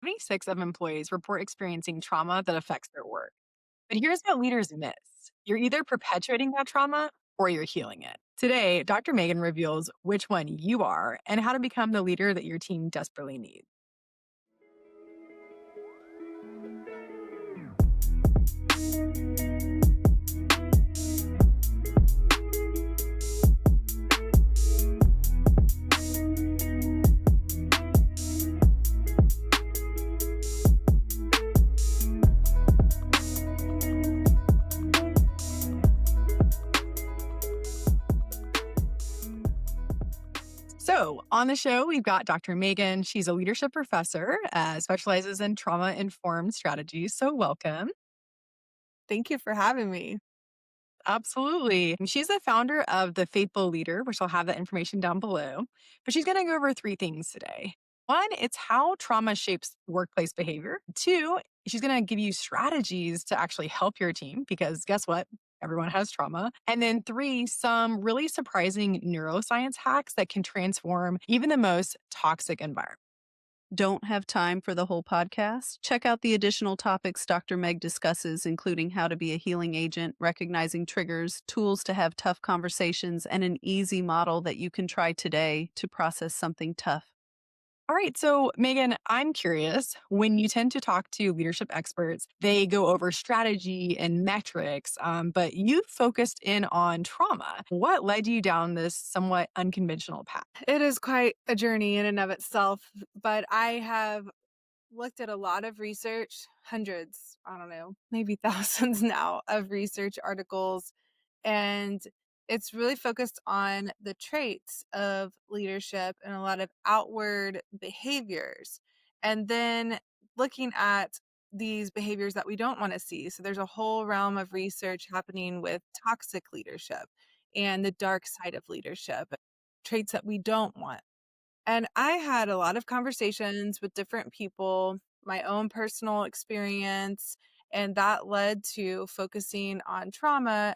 76 of employees report experiencing trauma that affects their work. But here's what leaders miss: you're either perpetuating that trauma or you're healing it. Today, Dr. Megan reveals which one you are and how to become the leader that your team desperately needs. So, on the show, we've got Dr. Megan. She's a leadership professor, specializes in trauma informed strategies. So, welcome. Thank you for having me. Absolutely. She's the founder of The Faithful Leader, which I'll have that information down below. But she's going to go over three things today. One, it's how trauma shapes workplace behavior. Two, she's going to give you strategies to actually help your team because guess what? Everyone has trauma. And then three, some really surprising neuroscience hacks that can transform even the most toxic environment. Don't have time for the whole podcast? Check out the additional topics Dr. Meg discusses, including how to be a healing agent, recognizing triggers, tools to have tough conversations, and an easy model that you can try today to process something tough. All right. So, Megan, I'm curious when you tend to talk to leadership experts, they go over strategy and metrics, but you focused in on trauma. What led you down this somewhat unconventional path? It is quite a journey in and of itself, but I have looked at a lot of research, hundreds, I don't know, maybe thousands now of research articles, and it's really focused on the traits of leadership and a lot of outward behaviors. And then looking at these behaviors that we don't want to see. So there's a whole realm of research happening with toxic leadership and the dark side of leadership, traits that we don't want. And I had a lot of conversations with different people, my own personal experience, and that led to focusing on trauma,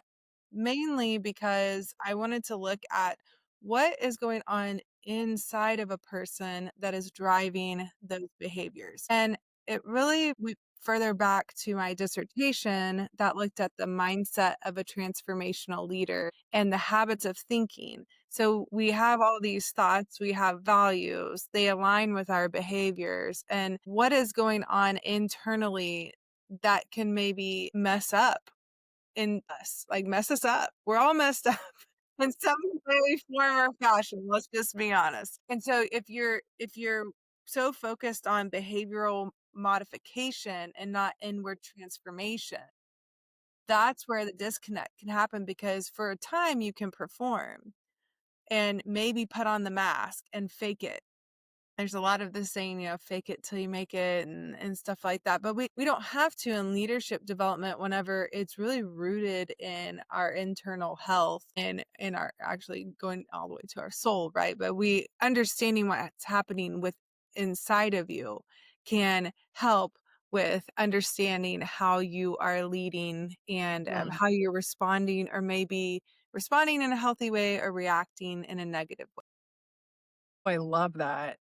mainly because I wanted to look at what is going on inside of a person that is driving those behaviors. And it really went further back to my dissertation that looked at the mindset of a transformational leader and the habits of thinking. So we have all these thoughts, we have values, they align with our behaviors, and what is going on internally that can maybe mess up in us, like mess us up. We're all messed up in some way, form, or fashion. Let's just be honest. And so if you're so focused on behavioral modification and not inward transformation, that's where the disconnect can happen because for a time you can perform and maybe put on the mask and fake it. There's a lot of this saying, fake it till you make it and stuff like that. But we don't have to in leadership development whenever it's really rooted in our internal health and in our actually going all the way to our soul, right? But we understanding what's happening with inside of you can help with understanding how you are leading and Mm, how you're responding, or maybe responding in a healthy way or reacting in a negative way. I love that.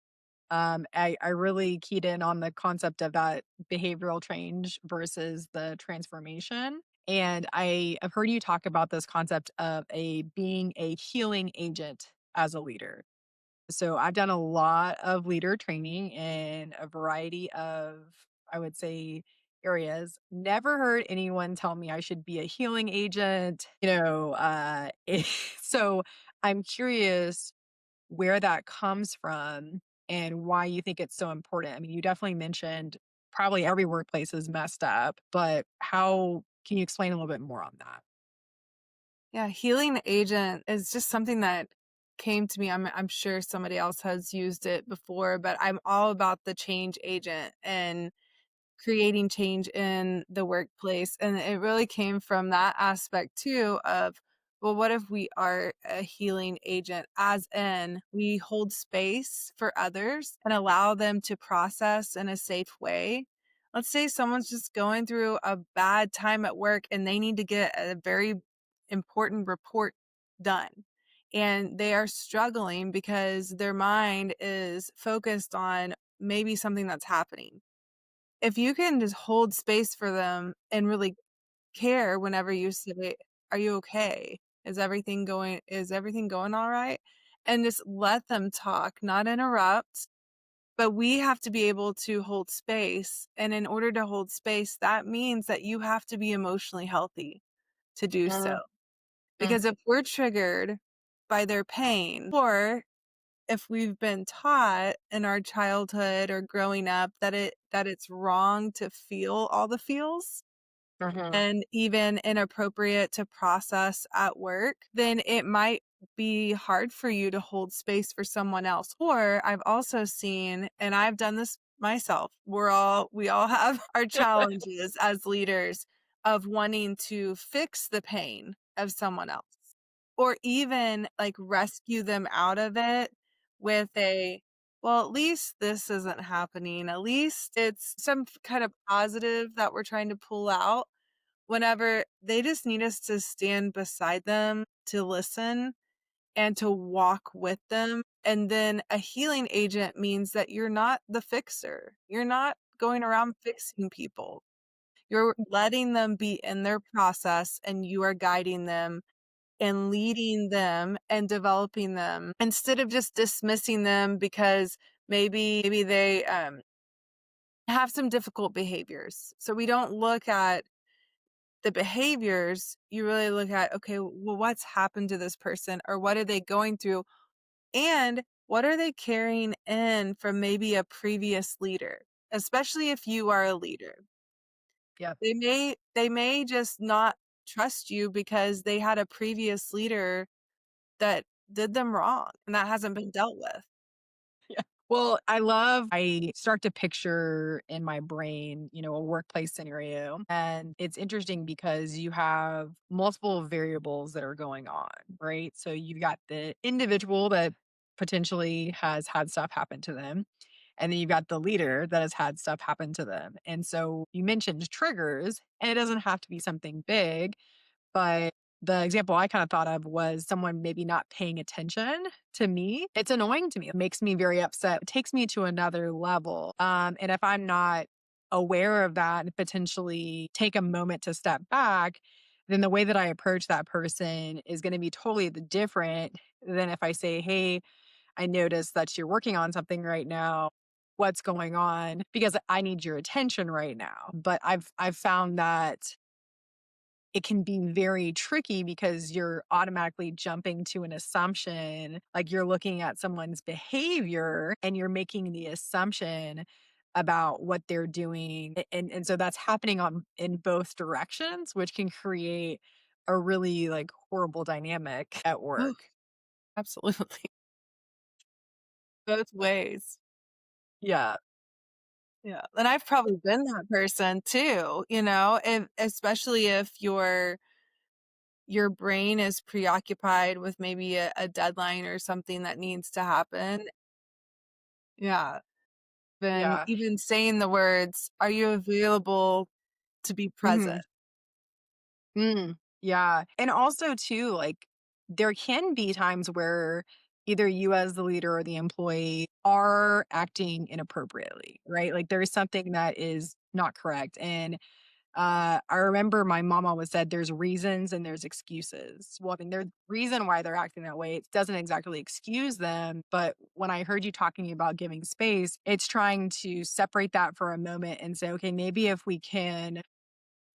I really keyed in on the concept of that behavioral change versus the transformation. And I have heard you talk about this concept of a being a healing agent as a leader. So I've done a lot of leader training in a variety of, I would say, areas. Never heard anyone tell me I should be a healing agent. So I'm curious where that comes from and why you think it's so important. I mean, you definitely mentioned probably every workplace is messed up, but how can you explain a little bit more on that? Yeah, healing agent is just something that came to me. I'm sure somebody else has used it before, but I'm all about the change agent and creating change in the workplace. And it really came from that aspect too of, well, what if we are a healing agent, as in we hold space for others and allow them to process in a safe way? Let's say someone's just going through a bad time at work and they need to get a very important report done. And they are struggling because their mind is focused on maybe something that's happening. if you can just hold space for them and really care whenever you say, "Are you okay? Is everything going all right?" And just let them talk, not interrupt, but we have to be able to hold space, and in order to hold space, that means that you have to be emotionally healthy to do so. Mhm, mm, Because if we're triggered by their pain, or if we've been taught in our childhood or growing up that it's wrong to feel all the feels, mhm, and even inappropriate to process at work, then it might be hard for you to hold space for someone else. Or I've also seen, and I've done this myself, we all have our challenges as leaders of wanting to fix the pain of someone else, or even like rescue them out of it with a, well, at least this isn't happening. At least it's some kind of positive that we're trying to pull out, whenever they just need us to stand beside them, to listen, and to walk with them. And then a healing agent means that you're not the fixer. You're not going around fixing people. You're letting them be in their process, and you are guiding them and leading them and developing them instead of just dismissing them because maybe they have some difficult behaviors. So we don't look at the behaviors, you really look at, okay, well, what's happened to this person, or what are they going through? And what are they carrying in from maybe a previous leader? Especially if you are a leader. yep. They may just not trust you because they had a previous leader that did them wrong and that hasn't been dealt with. Yeah. Well, I start to picture in my brain, a workplace scenario. And it's interesting because you have multiple variables that are going on, right? So you've got the individual that potentially has had stuff happen to them. And then you've got the leader that has had stuff happen to them. And so you mentioned triggers, and it doesn't have to be something big. But the example I kind of thought of was someone maybe not paying attention to me. It's annoying to me. It makes me very upset. It takes me to another level. And if I'm not aware of that and potentially take a moment to step back, then the way that I approach that person is going to be totally different than if I say, "Hey, I noticed that you're working on something right now. What's going on? Because I need your attention right now." But I've found that it can be very tricky because you're automatically jumping to an assumption, like you're looking at someone's behavior and you're making the assumption about what they're doing. And so that's happening on in both directions, which can create a really like horrible dynamic at Oh, work. absolutely. Both ways. Yeah. Yeah. And I've probably been that person too, if, especially if your brain is preoccupied with maybe a deadline or something that needs to happen. Yeah. Yeah. Even saying the words, "Are you available to be present?" Mhm. Mm, yeah. And also too, like there can be times where either you as the leader or the employee are acting inappropriately, right? Like there is something that is not correct. And I remember my mom always said there's reasons and there's excuses. Well, I mean, there's reason why they're acting that way. It doesn't exactly excuse them. But when I heard you talking about giving space, it's trying to separate that for a moment and say, okay, maybe if we can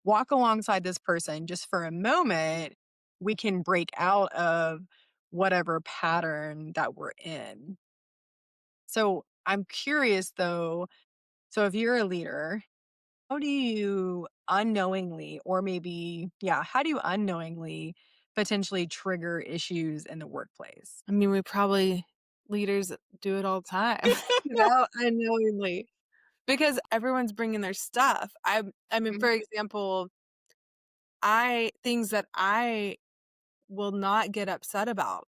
walk alongside this person just for a moment, we can break out of whatever pattern that we're in. So I'm curious though. So if you're a leader, how do you unknowingly, or maybe, yeah, how do you unknowingly potentially trigger issues in the workplace? I mean, we probably leaders do it all the time, unknowingly, because everyone's bringing their stuff. I mean, for Mhm, example, I things that I will not get upset about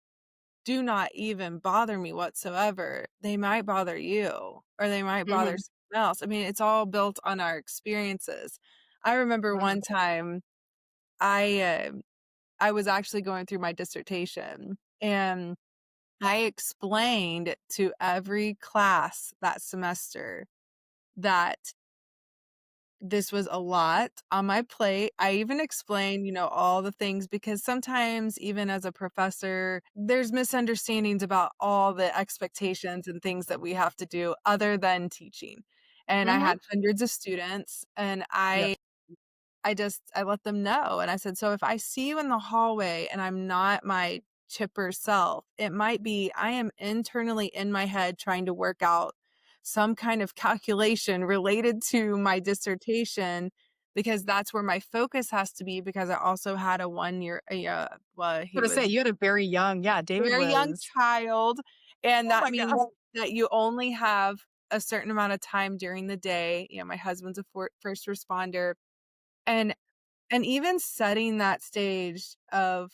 do not even bother me whatsoever. They might bother you, or they might bother mhm, someone else. I mean, it's all built on our experiences. I remember mhm, one time I, uh, I was actually going through my dissertation, and I explained to every class that semester that this was a lot on my plate. I even explained, all the things because sometimes even as a professor, there's misunderstandings about all the expectations and things that we have to do other than teaching. And I Mhm. had hundreds of students and Yep. I let them know, and I said, "So if I see you in the hallway and I'm not my chipper self, it might be I am internally in my head trying to work out some kind of calculation related to my dissertation because that's where my focus has to be because I also had a 1 year well, I he was gonna say, was you had a very young yeah, David very young was child, and oh that my means god. that you only have a certain amount of time during the day. My husband's a first responder, and even setting that stage of,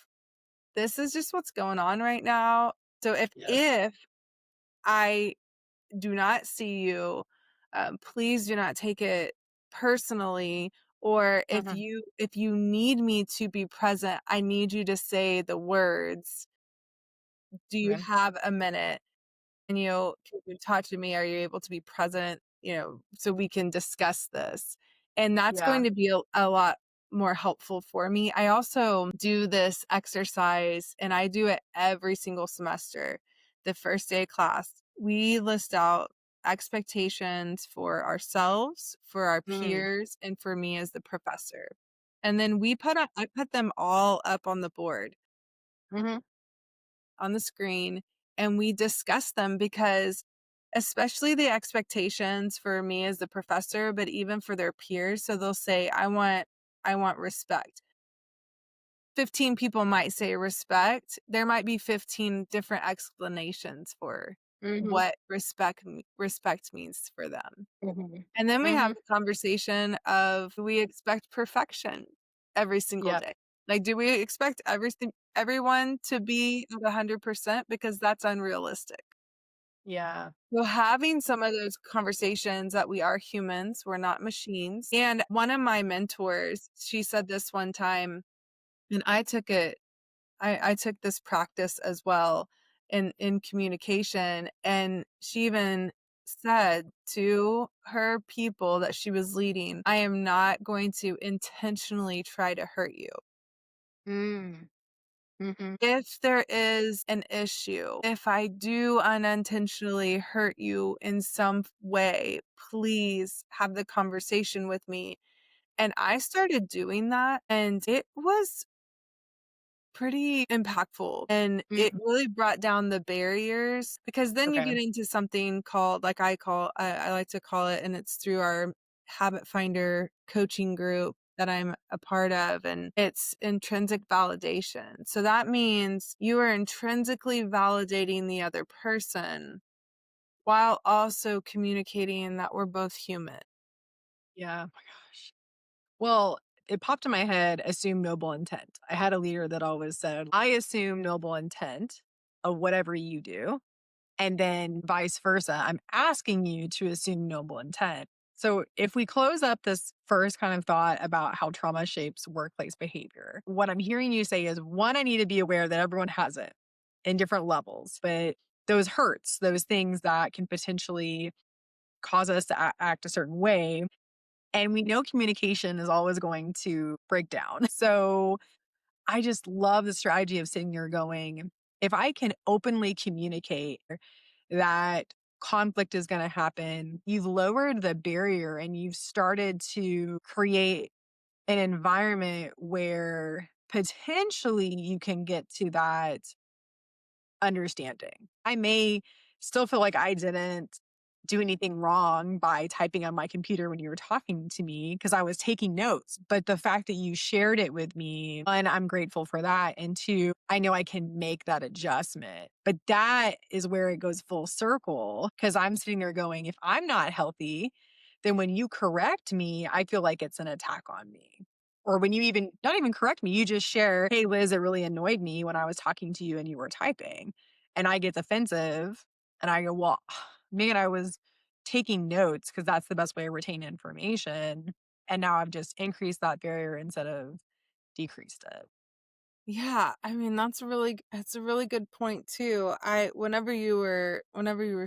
"This is just what's going on right now. So Yes. if I do not see you, please do not take it personally, or Mhm. if you need me to be present, I need you to say the words. Do you Okay. have a minute? Can you talk to me? Are you able to be present, so we can discuss this?" And that's Yeah. going to be a lot more helpful for me. I also do this exercise and I do it every single semester. The first day of class, we list out expectations for ourselves, for our Mm. peers, and for me as the professor. And then I put them all up on the board Mhm. on the screen and we discuss them because especially the expectations for me as the professor, but even for their peers. So they'll say, I want respect. 15 people might say respect. There might be 15 different explanations for Mhm. what respect means for them. Mhm. And then we have Mhm. the conversation of we expect perfection every single Yep. day. Like, do we expect everyone to be at 100% because that's unrealistic. Yeah. So having some of those conversations that we are humans, we're not machines. And one of my mentors, she said this one time, and I took it I took this practice as well in communication, and she even said to her people that she was leading, "I am not going to intentionally try to hurt you. Mm. Mhm. If there is an issue, if I do unintentionally hurt you in some way, please have the conversation with me." And I started doing that, and it was pretty impactful, and it Mhm. really brought down the barriers because then you Okay. get into something called like I like to call it, and it's through our Habit Finder coaching group that I'm a part of, and it's intrinsic validation. So that means you are intrinsically validating the other person while also communicating that we're both human. Yeah. Oh my gosh. Well, it popped in my head, assume noble intent. I had a leader that always said, I assume noble intent of whatever you do. And then vice versa. I'm asking you to assume noble intent. So if we close up this first kind of thought about how trauma shapes workplace behavior, what I'm hearing you say is one, I need to be aware that everyone has it in different levels, but those hurts, those things that can potentially cause us to act a certain way. And we know communication is always going to break down. So I just love the strategy of sitting here going, if I can openly communicate that conflict is going to happen, you've lowered the barrier and you've started to create an environment where potentially you can get to that understanding. I may still feel like I didn't do anything wrong by typing on my computer when you were talking to me because I was taking notes. But the fact that you shared it with me, one, I'm grateful for that. And two, I know I can make that adjustment. But that is where it goes full circle because I'm sitting there going, if I'm not healthy, then when you correct me, I feel like it's an attack on me. Or when you even, not even correct me, you just share, hey, Liz, it really annoyed me when I was talking to you and you were typing. And I get defensive and I go, well, man, I was taking notes because that's the best way to retain information. And now I've just increased that barrier instead of decreased it. Yeah, I mean, that's a really good point too. I whenever you were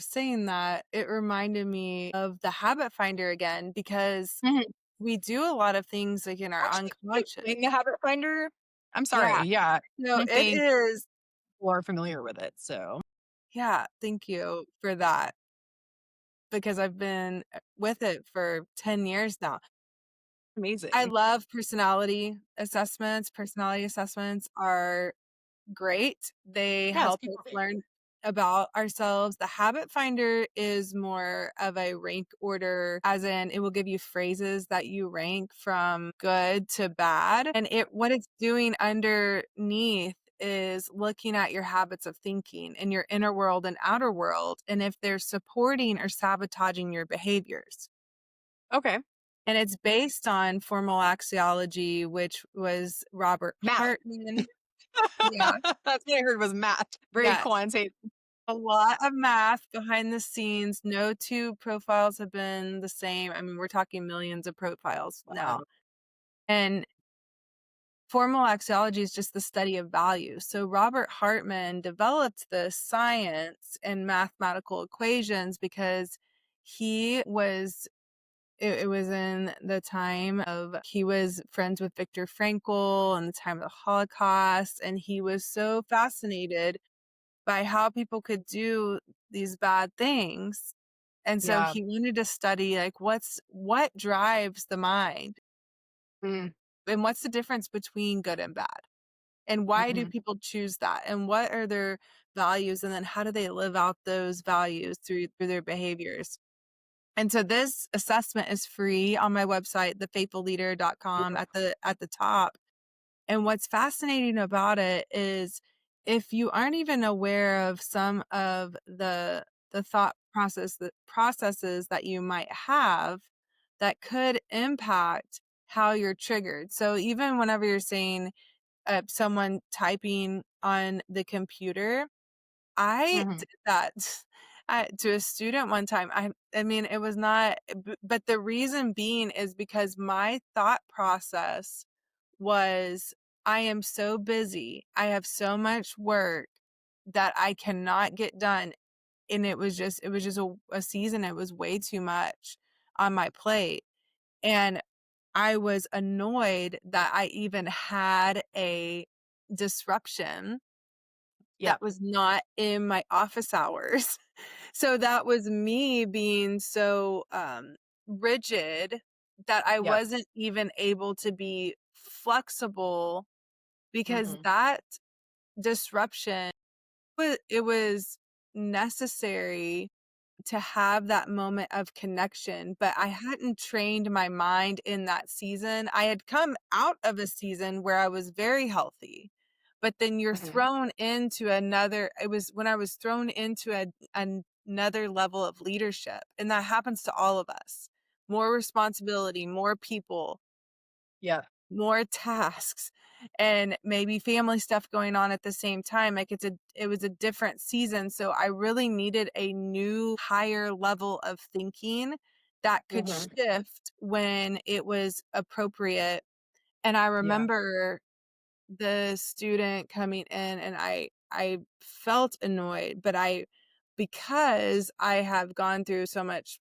saying that, it reminded me of the habit finder again because Mhm. we do a lot of things like in our Actually, unconscious. doing the habit finder? I'm sorry, Yeah. yeah. I No, don't it think is. people are familiar with it, so Yeah, thank you for that because I've been with it for 10 years now. I amazing. love personality assessments. Personality assessments are great. They Yeah, it's help people us learn about ourselves. The habit finder is more of a rank order, as in it will give you phrases that you rank from good to bad. And what it's doing underneath is looking at your habits of thinking in your inner world and outer world, and if they're supporting or sabotaging your behaviors. Okay. And it's based on formal axiology, which was Robert Math. Hartman. Yeah. That's what I heard was math. Very Yes. quantitative. A lot of math behind the scenes. No two profiles have been the same. I mean, we're talking millions of profiles now. Wow. And formal axiology is just the study of value. So Robert Hartman developed this science and mathematical equations because he was it was in the time of he was friends with Viktor Frankl and the time of the Holocaust, and he was so fascinated by how people could do these bad things. And so Yeah. he wanted to study like what drives the mind Mm, and what's the difference between good and bad? And why do mhm. people choose that? And what are their values? And then how do they live out those values through their behaviors? And so this assessment is free on my website, thefaithfulleader.com at the top. And what's fascinating about it is if you aren't even aware of some of the thought processes that you might have that could impact how you're triggered. So even whenever you're saying someone typing on the computer, I Mhm. did that to a student one time. I mean, it was not, but the reason being is because my thought process was, I am so busy. I have so much work that I cannot get done. And it was just a season. It was way too much on my plate. And I was annoyed that I even had a disruption Yep. that was not in my office hours. So that was me being so, rigid that I Yep. wasn't even able to be flexible because Mhm. that disruption it was necessary to have that moment of connection, but I hadn't trained my mind in that season. I had come out of a season where I was very healthy, but then you're Mhm. thrown into another it was when I was thrown into another level of leadership, and that happens to all of us. More responsibility, more people, Yeah. more tasks, and maybe family stuff going on at the same time. Like it was a different season. So I really needed a new higher level of thinking that could Mhm. shift when it was appropriate. And I Yeah. remember the student coming in and I felt annoyed, but because I have gone through so much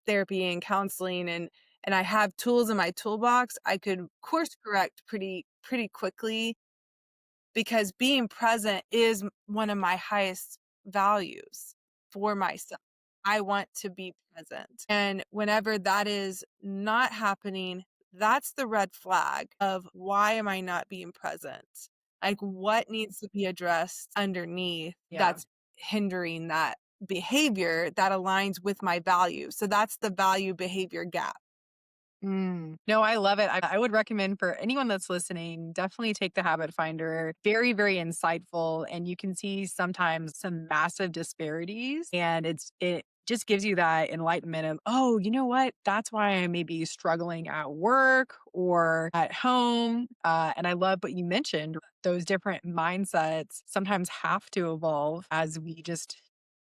therapy and counseling and I have tools in my toolbox, I could course correct pretty quickly because being present is one of my highest values for myself. I want to be present. And whenever that is not happening, that's the red flag of why am I not being present? Like what needs to be addressed underneath Yeah. that's hindering that behavior that aligns with my value. So that's the value behavior gap. Mm. No, I love it. I would recommend for anyone that's listening, definitely take the habit finder. Very, very insightful. And you can see sometimes some massive disparities. And it just gives you that enlightenment of, oh, you know what? That's why I may be struggling at work or at home. And I love what you mentioned. Those different mindsets sometimes have to evolve as we just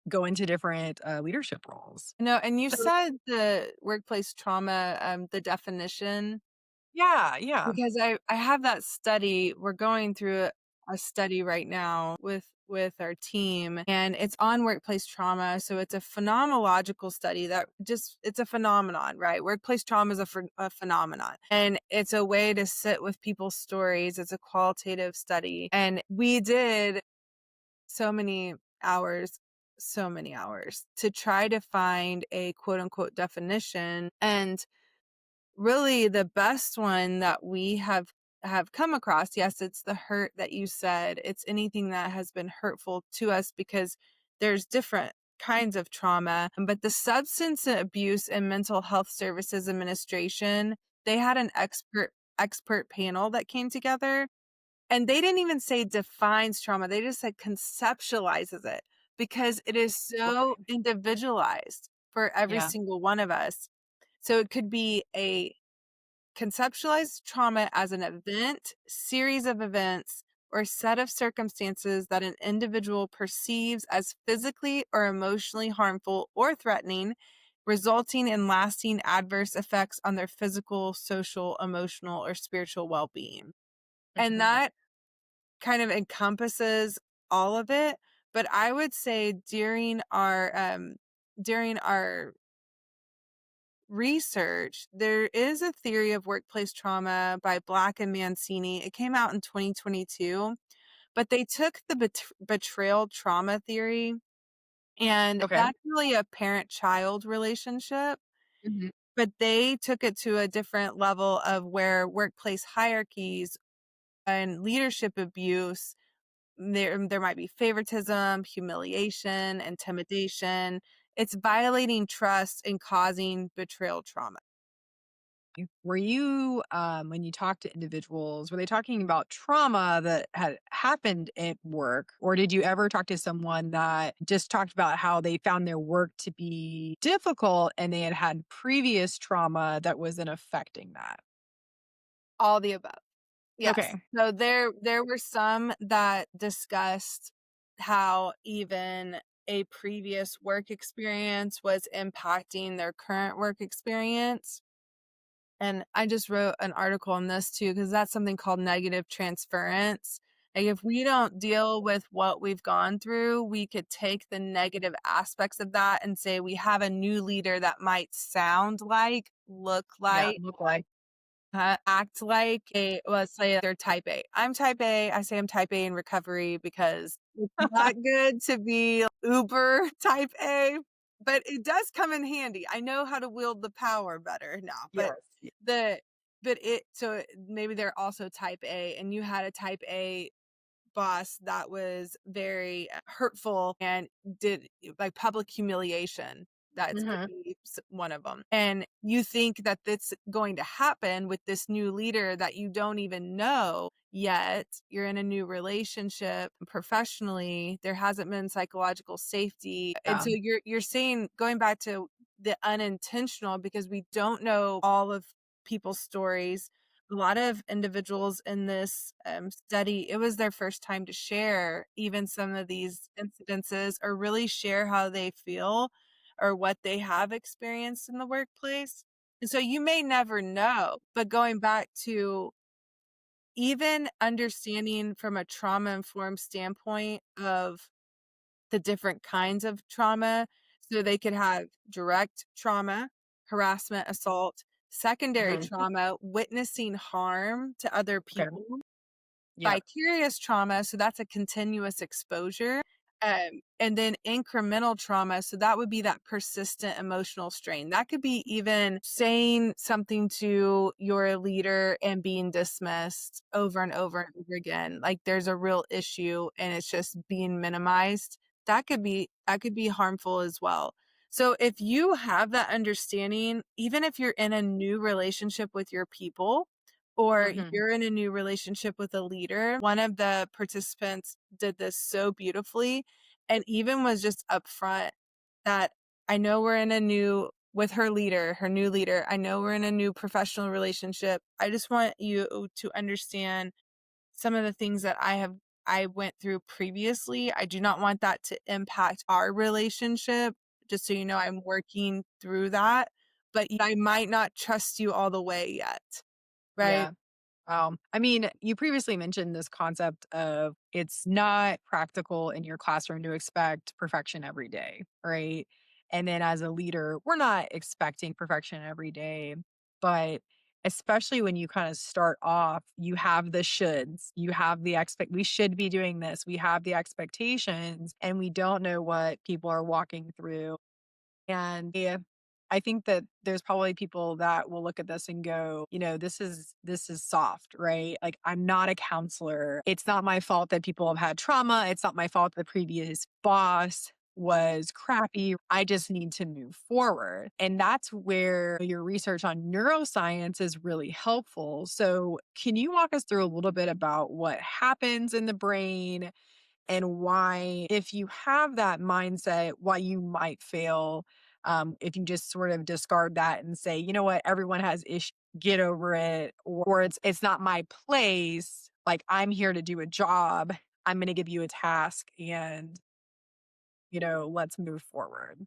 go into different leadership roles. No, and you So, said the workplace trauma, the definition. yeah, yeah. Because I have that study. We're going through a study right now with with our team, and it's on workplace trauma. So it's a phenomenological study that it's a phenomenon, right? Workplace trauma is a phenomenon, and it's a way to sit with people's stories. It's a qualitative study. And we did so many hours, so many hours to try to find a quote unquote definition. And really the best one that we have come across, yes, it's the hurt that you said. It's anything that has been hurtful to us, because there's different kinds of trauma. But the Substance Abuse and Mental Health Services Administration, they had an expert panel that came together, and they didn't even say defines trauma. They just said conceptualizes it, because it is so Okay. individualized for every Yeah. single one of us. So it could be a conceptualized trauma as an event, series of events, or set of circumstances that an individual perceives as physically or emotionally harmful or threatening, resulting in lasting adverse effects on their physical, social, emotional, or spiritual well-being. And Mhm. that kind of encompasses all of it. But I would say during our research, there is a theory of workplace trauma by Black and Mancini. It came out in 2022, but they took the betrayal trauma theory, and Okay. that's really a parent-child relationship, Mhm. but they took it to a different level of where workplace hierarchies and leadership abuse, there might be favoritism, humiliation, intimidation. It's violating trust and causing betrayal trauma. Were you, when you talk to individuals, were they talking about trauma that had happened at work? Or did you ever talk to someone that just talked about how they found their work to be difficult and they had had previous trauma that was then affecting that? All the above. Yes. Okay. So there were some that discussed how even a previous work experience was impacting their current work experience. And I just wrote an article on this too, because that's something called negative transference. Like, if we don't deal with what we've gone through, we could take the negative aspects of that and say we have a new leader that might sound like, look Yeah, like, look like. act like let's say they're type A. I'm type A. I say I'm type A in recovery because it's not good to be uber type A, but it does come in handy. I know how to wield the power better now, but Yes. the maybe they're also type A, and you had a type A boss that was very hurtful and did like public humiliation. That could Mhm. be one of them. And you think that that's going to happen with this new leader that you don't even know yet. You're in a new relationship professionally. There hasn't been psychological safety. And Yeah. so you're saying, going back to the unintentional, because we don't know all of people's stories. A lot of individuals in this study, it was their first time to share even some of these incidences, or really share how they feel or what they have experienced in the workplace. And so you may never know, but going back to even understanding from a trauma informed standpoint of the different kinds of trauma. So they could have direct trauma, harassment, assault, secondary Mhm. trauma, witnessing harm to other Okay. people, Yeah. vicarious trauma, so that's a continuous exposure. And then incremental trauma, so that would be that persistent emotional strain. That could be even saying something to your leader and being dismissed over and over and over again. Like there's a real issue and it's just being minimized. That could be harmful as well. So if you have that understanding, even if you're in a new relationship with your people, or Mhm. you're in a new relationship with a leader. One of the participants did this so beautifully, and even was just upfront that, I know we're in a new with her leader, her new leader. I know we're in a new professional relationship. I just want you to understand some of the things that I went through previously. I do not want that to impact our relationship. Just so you know, I'm working through that, but I might not trust you all the way yet. Right? Yeah. I mean, you previously mentioned this concept of it's not practical in your classroom to expect perfection every day, right? And then as a leader, we're not expecting perfection every day, but especially when you kind of start off, you have the shoulds, you have the we should be doing this, we have the expectations, and we don't know what people are walking through. And yeah, I think that there's probably people that will look at this and go, this is soft, right? Like I'm not a counselor. It's not my fault that people have had trauma. It's not my fault the previous boss was crappy. I just need to move forward. And that's where your research on neuroscience is really helpful. So, can you walk us through a little bit about what happens in the brain and why, if you have that mindset, why you might fail, if you just sort of discard that and say, you know what, everyone has issues, get over it, or it's not my place. Like I'm here to do a job. I'm going to give you a task, and let's move forward.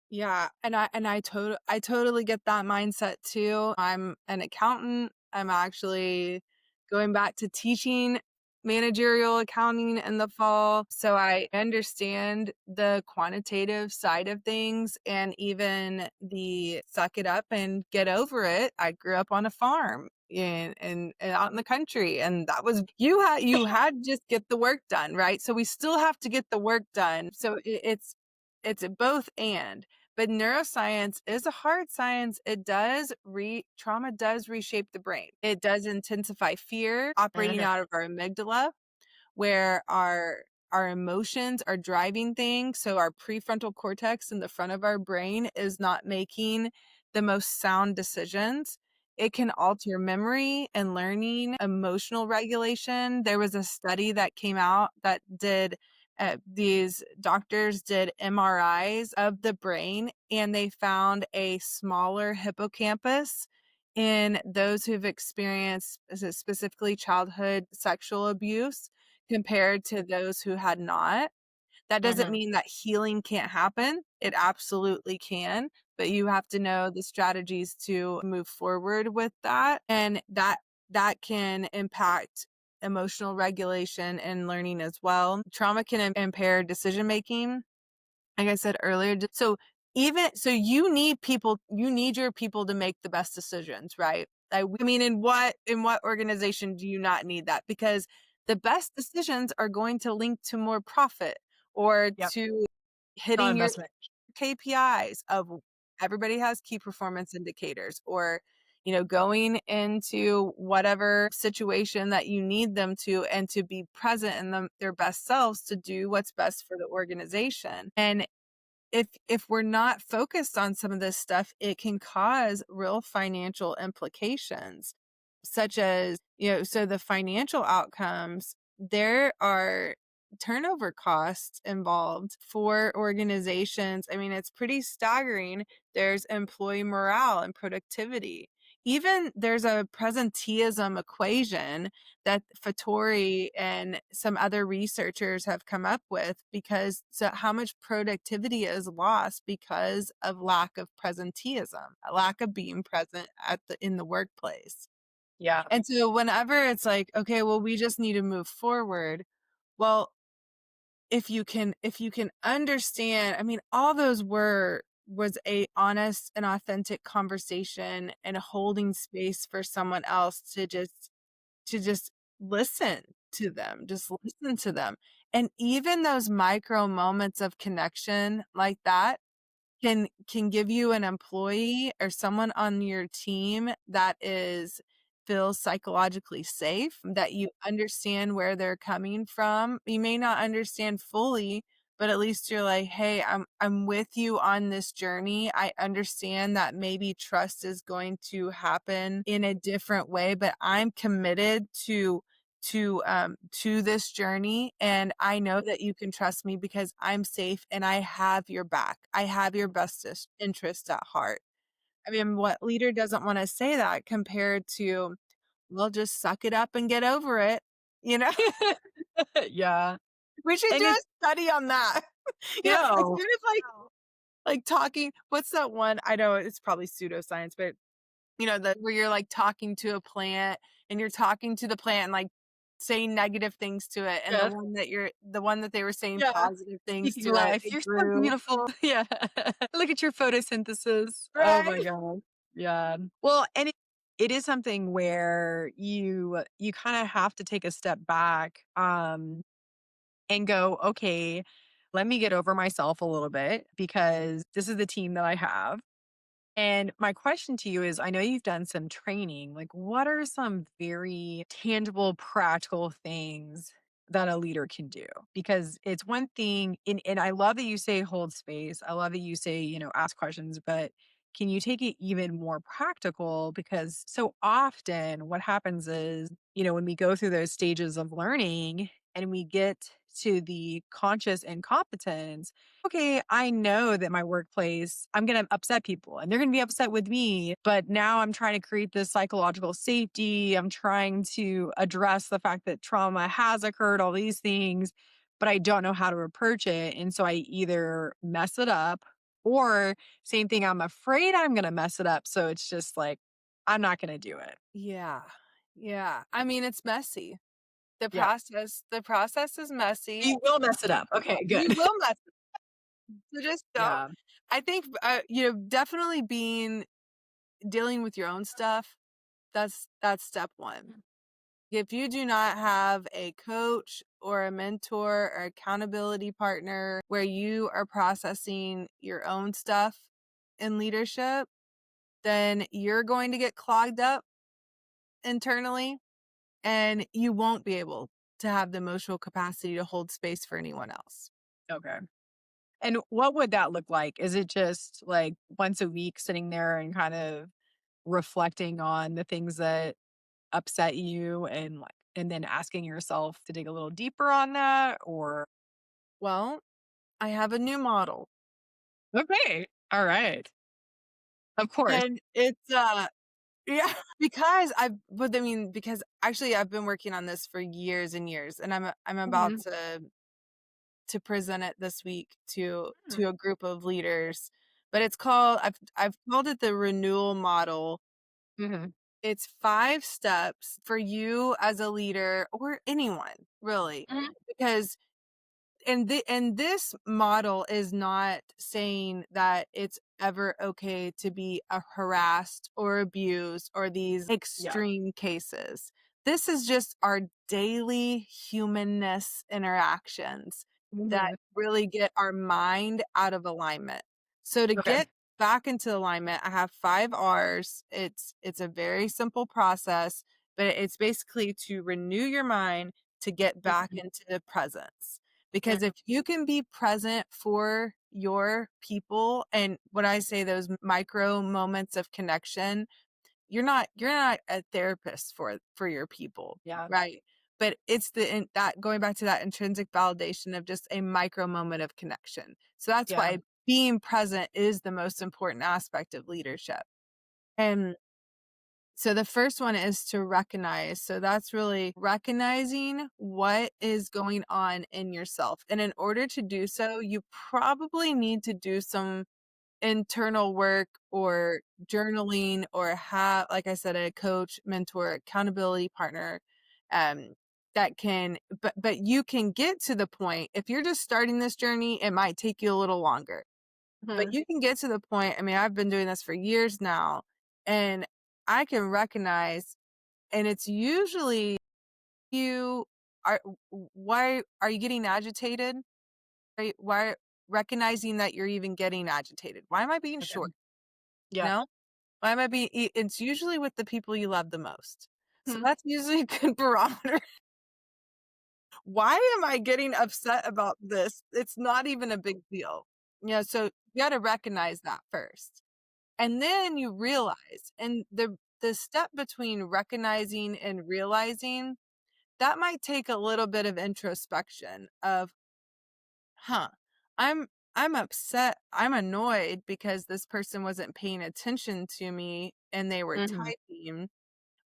Yeah, and I totally get that mindset too. I'm an accountant. I'm actually going back to teaching managerial accounting in the fall, so I understand the quantitative side of things and even the suck it up and get over it. I grew up on a farm and out in the country, and that was you had to just get the work done, right? So we still have to get the work done. So it's a both and. But neuroscience is a hard science. Trauma does reshape the brain. It does intensify fear operating Mhm. out of our amygdala, where our emotions are driving things. So our prefrontal cortex in the front of our brain is not making the most sound decisions. It can alter memory and learning, emotional regulation. There was a study that came out that did these doctors did MRIs of the brain, and they found a smaller hippocampus in those who've experienced specifically childhood sexual abuse compared to those who had not. That doesn't Mhm. mean that healing can't happen. It absolutely can, but you have to know the strategies to move forward with that. And that can impact emotional regulation and learning as well. Trauma can impair decision making, like I said earlier. So you need your people to make the best decisions, right? I mean, in what organization do you not need that? Because the best decisions are going to link to more profit or Yep. to Strong hitting your investment. KPIs of everybody has key performance indicators, or going into whatever situation that you need them to, and to be present in their best selves to do what's best for the organization. And if we're not focused on some of this stuff, it can cause real financial implications, such as, so the financial outcomes, there are turnover costs involved for organizations. I mean, it's pretty staggering. There's employee morale and productivity. Even there's a presenteeism equation that Fattori and some other researchers have come up with, because so how much productivity is lost because of lack of presenteeism, a lack of being present in the workplace. Yeah. And so whenever it's like, okay, well, we just need to move forward. Well, if you can understand, I mean, all those was a honest and authentic conversation and holding space for someone else to just listen to them, just listen to them. And even those micro moments of connection like that can give you an employee or someone on your team that feels psychologically safe, that you understand where they're coming from. You may not understand fully, but at least you're like, "Hey, I'm with you on this journey. I understand that maybe trust is going to happen in a different way, but I'm committed to this journey, and I know that you can trust me because I'm safe and I have your back. I have your bestest interest at heart." I mean, what leader doesn't want to say that compared to, well, just suck it up and get over it, you know? Yeah. We should And do a it's study on that. Like no. kind of like talking, what's that one? I know it's probably pseudoscience, but where you're like talking to a plant and you're talking to the plant and like saying negative things to it, and Yes. the one that they were saying Yeah. positive things Speaking to it, life. it You're so grew. beautiful. Yeah. Look at your photosynthesis. Oh my Right? god. Yeah. Well, and it is something where you kinda have to take a step back, and go, "Okay, let me get over myself a little bit because this is the team that I have." And my question to you is, I know you've done some training. Like, what are some very tangible, practical things that a leader can do? Because it's one thing, and I love that you say hold space. I love that you say, ask questions, but can you take it even more practical? Because so often what happens is, when we go through those stages of learning and we get to the conscious incompetence, okay, I know that my workplace, I'm going to upset people and they're going to be upset with me. But now I'm trying to create this psychological safety. I'm trying to address the fact that trauma has occurred, all these things, but I don't know how to approach it. And so I either mess it up or same thing, I'm afraid I'm going to mess it up. So it's just like, I'm not going to do it. Yeah. Yeah. I mean, it's messy. The Yeah. process the process is messy. You will mess it up. Okay, good. You will mess it, so just don't. Yeah. I think, definitely dealing with your own stuff, that's step 1. If you do not have a coach or a mentor or accountability partner where you are processing your own stuff in leadership, then you're going to get clogged up internally and you won't be able to have the emotional capacity to hold space for anyone else. Okay. And what would that look like? Is it just like once a week sitting there and kind of reflecting on the things that upset you and then asking yourself to dig a little deeper on that or Well, I have a new model. okay. All right. Of course. And it's yeah, because actually I've been working on this for years and years, and I'm about Mhm. to present it this week Mm. to a group of leaders. But it's called I've called it the Renewal Model. Mhm. It's 5 steps for you as a leader or anyone, really. Mhm. Because and this model is not saying that it's ever okay to be harassed or abused or these Yeah. extreme cases. This is just our daily humanness interactions that Mhm. really get our mind out of alignment. So to Okay. get back into alignment, I have 5 R's. It's a very simple process, but it's basically to renew your mind to get back Mhm. into the presence. Because Mhm. if you can be present for your people, and when I say those micro moments of connection, you're not a therapist for your people, Yeah. right? But it's that going back to that intrinsic validation of just a micro moment of connection. So that's Yeah. why being present is the most important aspect of leadership. And so the first one is to recognize. So that's really recognizing what is going on in yourself. And in order to do so, you probably need to do some internal work or journaling or have, like I said, a coach, mentor, accountability partner, um, that can, but you can get to the point. If you're just starting this journey, it might take you a little longer, but Mhm. you can get to the point. I mean, I've been doing this for years now, and I can recognize, and it's usually you are, why are you getting agitated? Right? Why recognizing that you're even getting agitated? Why am I being Okay. short? You Yeah. know? Why am I being it's usually with the people you love the most. So Mhm. that's usually a good barometer. Why am I getting upset about this? It's not even a big deal. So you gotta recognize that first. And then you realize, and the step between recognizing and realizing, that might take a little bit of introspection of, huh, I'm I'm upset. I'm annoyed because this person wasn't paying attention to me and they were Mhm. typing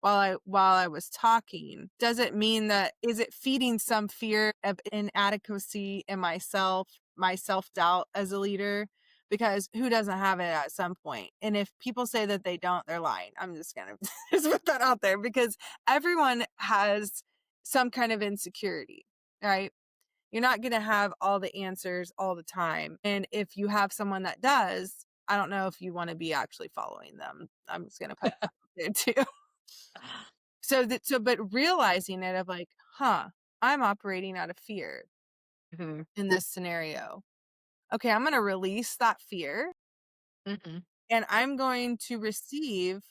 while I was talking. Does it mean that, is it feeding some fear of inadequacy in myself, my self-doubt as a leader? because who doesn't have it at some point? And if people say that they don't, they're lying. I'm just gonna just put that out there because everyone has some kind of insecurity, right? You're not gonna have all the answers all the time. And if you have someone that does, I don't know if you want to be actually following them. I'm just gonna put that out there too. But realizing it of like, huh, I'm operating out of fear Mhm. in this scenario. Okay, I'm gonna release that fear Mhm. and I'm going to receive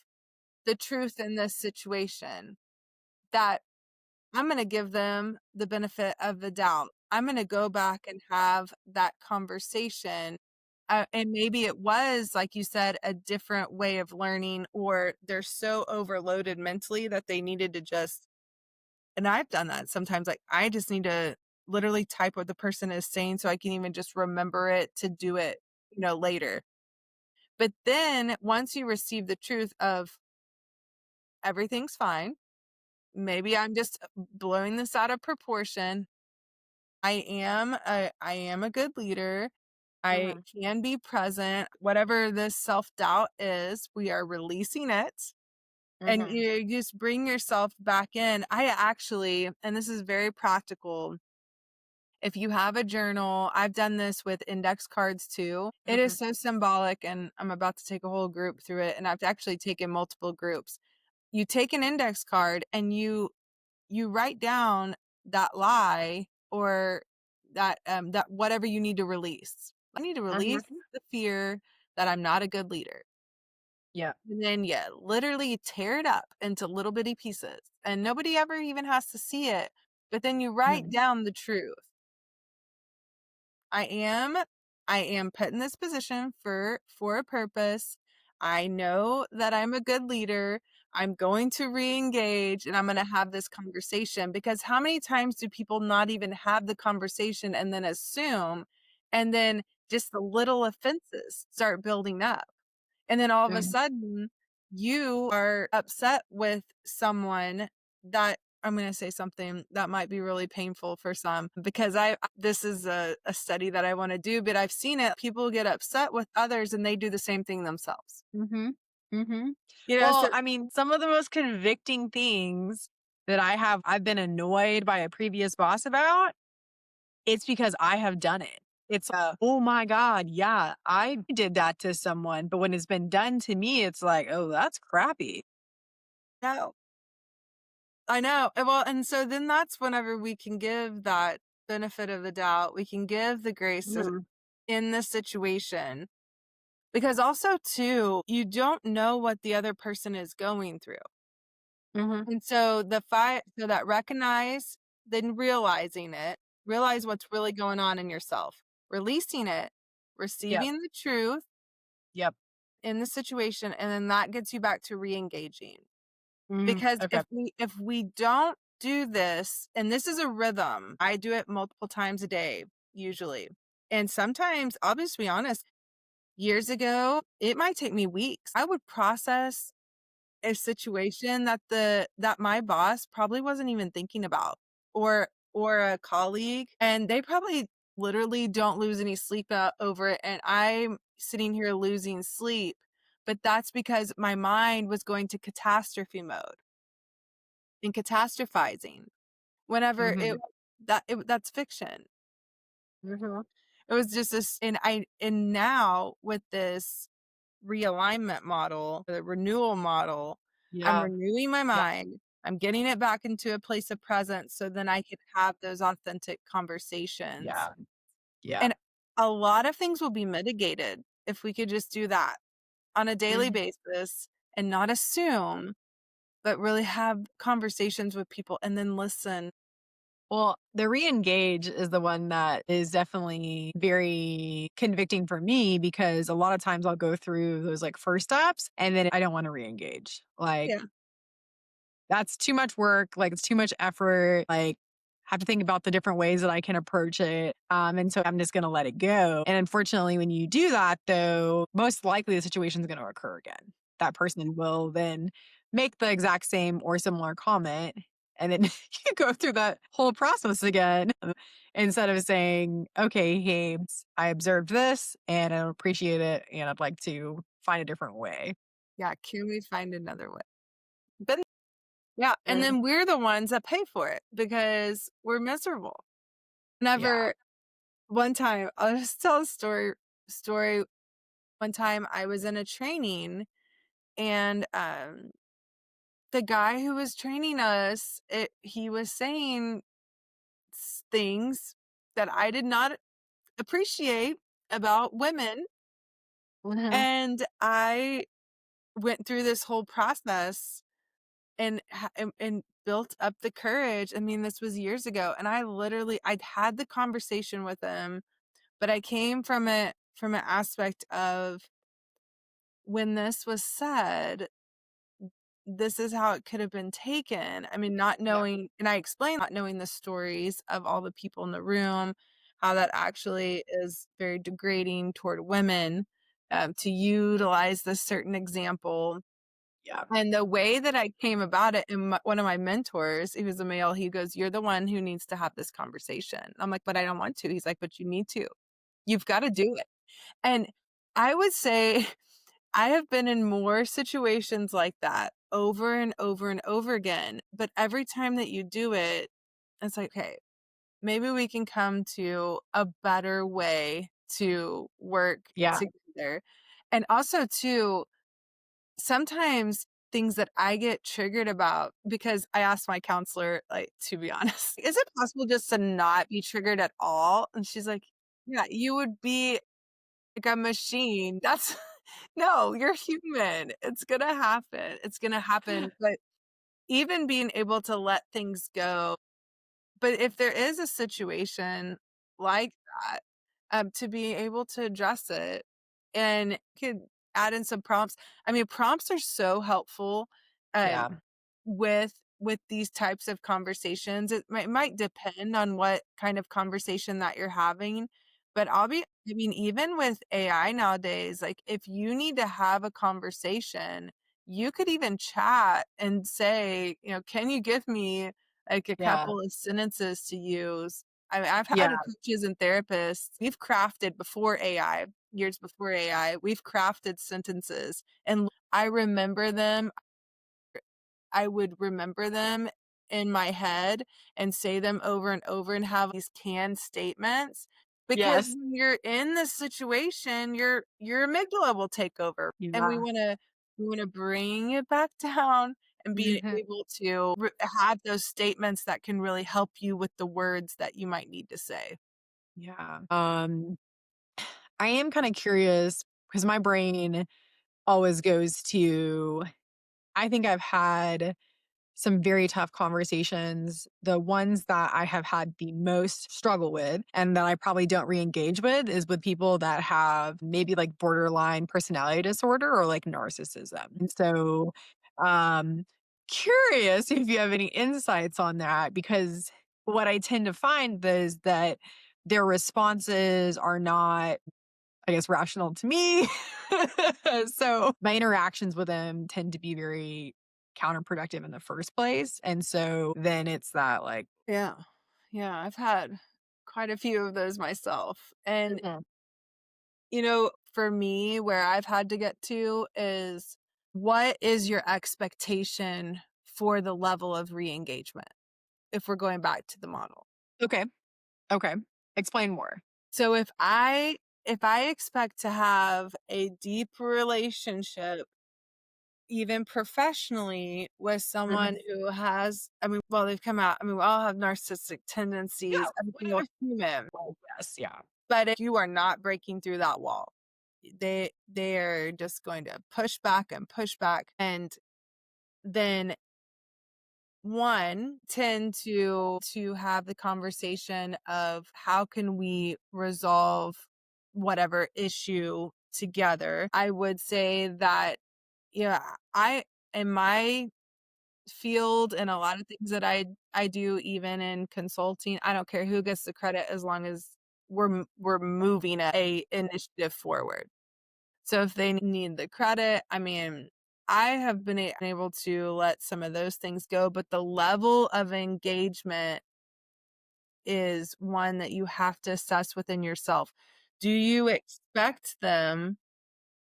the truth in this situation that I'm going to give them the benefit of the doubt. I'm going to go back and have that conversation. And maybe it was, like you said, a different way of learning, or they're so overloaded mentally that they needed to just, and I've done that sometimes. Like, I just need to literally type what the person is saying so I can even just remember it to do it, later. But then once you receive the truth of everything's fine, maybe I'm just blowing this out of proportion. I am a good leader. I Mhm. can be present. Whatever this self-doubt is, we are releasing it. And Mhm. you just bring yourself back in. I actually, and this is very practical, if you have a journal, I've done this with index cards too. It is Mhm. so symbolic, and I'm about to take a whole group through it, and I've actually taken multiple groups. You take an index card and you write down that lie or that whatever you need to release. I need to release Mhm. the fear that I'm not a good leader. Yeah. And then literally tear it up into little bitty pieces. And nobody ever even has to see it. But then you write Mhm. down the truth. I am I am put in this position for a purpose. I know that I'm a good leader. I'm going to re-engage and I'm going to have this conversation because how many times do people not even have the conversation and then assume and then just the little offenses start building up. And then all of a Mhm. sudden, you are upset with someone that I'm going to say something that might be really painful for some because this is a study that I want to do, but I've seen it. People get upset with others and they do the same thing themselves. Mhm. Mhm. So Well, I mean, some of the most convicting things that I've been annoyed by a previous boss about, it's because I have done it. It's, "Oh my god, yeah, I did that to someone," but when it's been done to me, it's like, "Oh, that's crappy." no, I know. Well, and so then that's whenever we can give that benefit of the doubt. We can give the grace Mhm. in this situation because also too, you don't know what the other person is going through. Mhm. And so so that recognize, then realizing it, realize what's really going on in yourself, releasing it, Yep. receiving the truth Yep. in the situation, and then that gets you back to re-engaging. Mhm. Because Okay. if we don't do this, and this is a rhythm, I do it multiple times a day, usually. And sometimes, I'll just be honest, years ago, it might take me weeks. I would process a situation that my boss probably wasn't even thinking about or a colleague, and they probably literally don't lose any sleep over it, and I'm sitting here losing sleep, but that's because my mind was going to catastrophe mode and catastrophizing whenever Mhm. that's fiction. Mhm. It was just this, and now with this realignment model, the renewal model, I'm Yeah. renewing my Yeah. mind. I'm getting it back into a place of presence so then I can have those authentic conversations. Yeah. Yeah. And a lot of things will be mitigated if we could just do that on a daily Mhm. basis and not assume, but really have conversations with people and then listen. Well, the re-engage is the one that is definitely very convicting for me because a lot of times I'll go through those like first steps and then I don't want to re-engage. Like Yeah. that's too much work, like it's too much effort, like have to think about the different ways that I can approach it. And so I'm just going to let it go. And unfortunately, when you do that, though, most likely the situation is going to occur again. That person will then make the exact same or similar comment. And then you go through that whole process again instead of saying, okay, hey, I observed this and I don't appreciate it. And I'd like to find a different way. Yeah, can we find another way? But yeah, and Mm. then we're the ones that pay for it because we're miserable. Yeah. Never one time, I'll just tell a story. One time I was in a training and the guy who was training us, he was saying things that I did not appreciate about women. Mhm. And I went through this whole process and built up the courage. I mean, this was years ago, and I'd had the conversation with him, but I came from an aspect of when this was said, this is how it could have been taken. I mean, not Yeah. knowing, and I explained not knowing the stories of all the people in the room, how that actually is very degrading toward women, to utilize this certain example. Yeah. And the way that I came about it, and one of my mentors, he was a male, he goes, "You're the one who needs to have this conversation." I'm like, "But I don't want to." He's like, "But you need to. You've got to do it." And I would say I have been in more situations like that over and over and over again, but every time that you do it, it's like, "Okay, maybe we can come to a better way to work Yeah. together." And also too, sometimes things that I get triggered about because I asked my counselor, like, to be honest, "Is it possible just to not be triggered at all?" And she's like, "Yeah, you would be like a machine." That's no, you're human. It's gonna happen. It's gonna happen, but even being able to let things go, but if there is a situation like that, to be able to address it and could add in some prompts. I mean, prompts are so helpful, um, Yeah. with these types of conversations. It might depend on what kind of conversation that you're having, but I mean, even with AI nowadays, like, if you need to have a conversation, you could even chat and say, "Can you give me like a Yeah. couple of sentences to use?" I've Yeah. had coaches and therapists, we've crafted before AI, years before AI, we've crafted sentences and I remember them. I would remember them in my head and say them over and over and have these canned statements because Yes. when you're in this situation, your amygdala will take over, and Yeah. we wanna bring it back down and be Mhm. able to have those statements that can really help you with the words that you might need to say. Yeah. I am kind of curious because my brain always goes to I think I've had some very tough conversations. The ones that I have had the most struggle with and that I probably don't re-engage with is with people that have maybe like borderline personality disorder or like narcissism. And so curious if you have any insights on that because what I tend to find is that their responses are not I guess, rational to me. So my interactions with them tend to be very counterproductive in the first place. And so then it's that like, Yeah. Yeah, I've had quite a few of those myself, and Mhm. For me, where I've had to get to is what is your expectation for the level of re-engagement if we're going back to the model? Okay. Okay. Explain more. So if I expect to have a deep relationship even professionally with Mhm. someone who has, I mean, well, they've come out, I mean, we all have narcissistic Yeah. tendencies, every single Whatever. human. Well, yes. Yeah. But if you are not breaking through that wall, they are just going to push back, and then one tend to have the conversation of how can we resolve whatever issue together. I would say that yeah, I in my field and a lot of things that I do even in consulting, I don't care who gets the credit as long as we're moving a initiative forward. So if they need the credit, I mean, I have been able to let some of those things go, but the level of engagement is one that you have to assess within yourself. Do you expect them